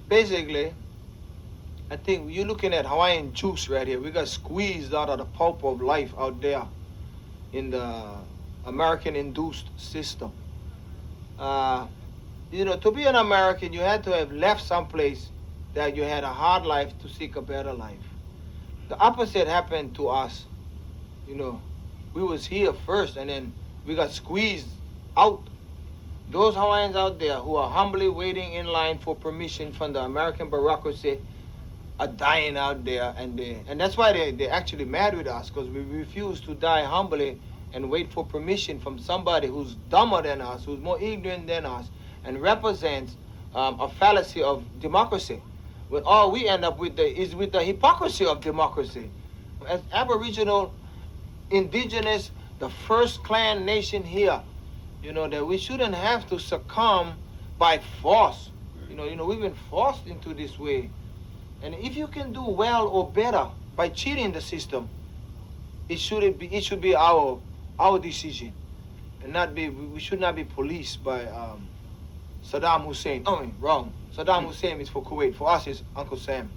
basically, I think you're looking at Hawaiian juice right here. We got squeezed out of the pulp of life out there in the American-induced system. To be an American, you had to have left someplace that you had a hard life to seek a better life. The opposite happened to us. We was here first, and then we got squeezed out. Those Hawaiians out there who are humbly waiting in line for permission from the American bureaucracy are dying out there, and that's why they're actually mad with us, because we refuse to die humbly and wait for permission from somebody who's dumber than us, who's more ignorant than us, and represents a fallacy of democracy. When all we end up with is with the hypocrisy of democracy. As Aboriginal, indigenous, the first clan nation here, that we shouldn't have to succumb by force. We've been forced into this way. And if you can do well or better by cheating the system, it should be our decision, and we should not be policed by Saddam Hussein. Wrong. Saddam Hussein is for Kuwait. For us, it's Uncle Sam.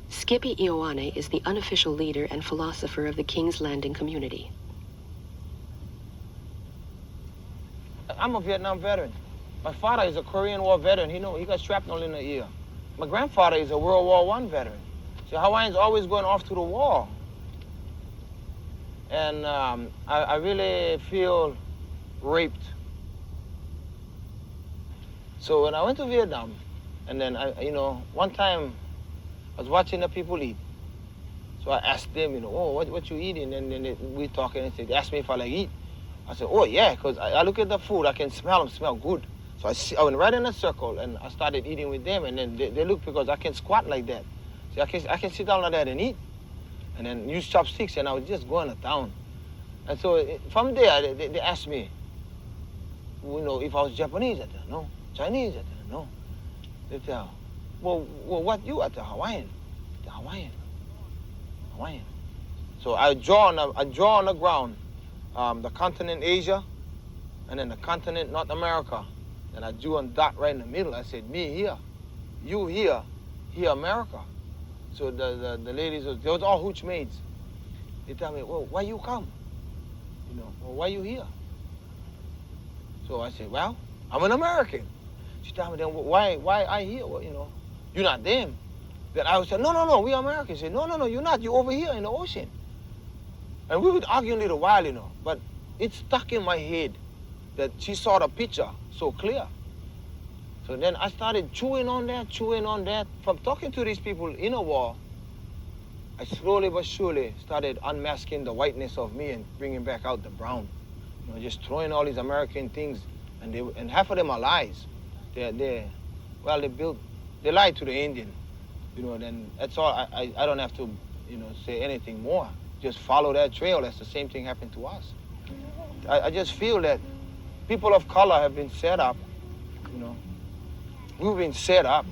Skippy Ioane is the unofficial leader and philosopher of the King's Landing community. I'm a Vietnam veteran. My father is a Korean War veteran. He got shrapnel in the ear. My grandfather is a World War I veteran. So Hawaiians always going off to the war. And I really feel raped. So when I went to Vietnam, and then one time I was watching the people eat. So I asked them, what you eating? And then we talking, and they asked me if I like eat. I said, oh yeah, because I look at the food, I can smell them, smell good. So I went right in a circle, and I started eating with them, and then they look, because I can squat like that. See, I can sit down like that and eat, and then use chopsticks, and I was just going to town. And so from there, they asked me, if I was Japanese. I said, no. Chinese. I said, no. They tell, well, what you? I said, Hawaiian. The Hawaiian. So I draw on the ground, the continent Asia, and then the continent North America. And I drew a dot right in the middle. I said, me here, you here America. So the ladies, they was all hooch maids. They tell me, well, why you come? Well, why you here? So I said, well, I'm an American. She told me, then why I here? Well, you're not them. Then I would say, no, we Americans. She said, no, you're not. You're over here in the ocean. And we would argue a little while, but it stuck in my head that she saw the picture so clear. So then I started chewing on that. From talking to these people in a war, I slowly but surely started unmasking the whiteness of me and bringing back out the brown. Just throwing all these American things, and half of them are lies. They lied to the Indian. Then that's all. I don't have to, say anything more. Just follow that trail. That's the same thing happened to us. I just feel that people of color have been set up, We've been set up.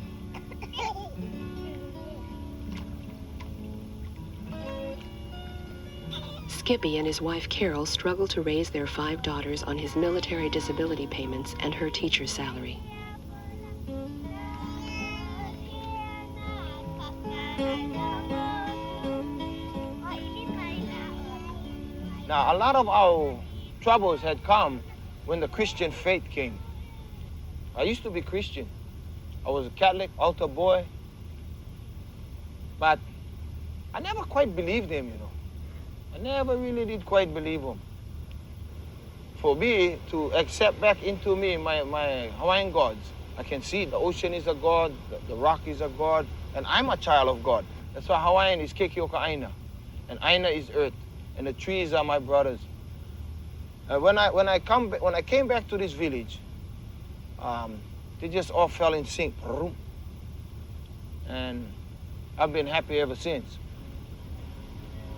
Skippy and his wife Carol struggle to raise their 5 daughters on his military disability payments and her teacher's salary. Now, a lot of our troubles had come when the Christian faith came. I used to be Christian. I was a Catholic, altar boy. But I never quite believed him, I never really did quite believe him. For me to accept back into me my Hawaiian gods, I can see the ocean is a god, the rock is a god, and I'm a child of God. That's why Hawaiian is Kekioka Aina, and Aina is earth, and the trees are my brothers. When I came back to this village, they just all fell in sync. And I've been happy ever since.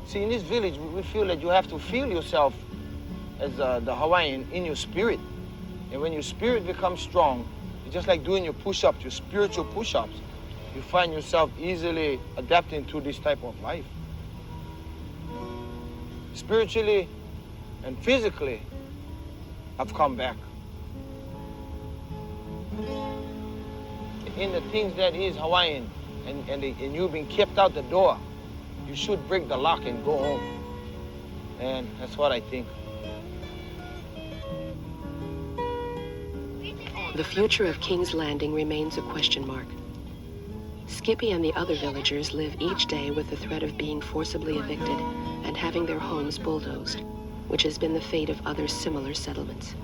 See, in this village, we feel that you have to feel yourself as the Hawaiian in your spirit. And when your spirit becomes strong, it's just like doing your push-ups, your spiritual push-ups. You find yourself easily adapting to this type of life. Spiritually and physically, have come back. In the things that is Hawaiian, and you've been kept out the door, you should break the lock and go home. And that's what I think. The future of King's Landing remains a question mark. Skippy and the other villagers live each day with the threat of being forcibly evicted and having their homes bulldozed, which has been the fate of other similar settlements.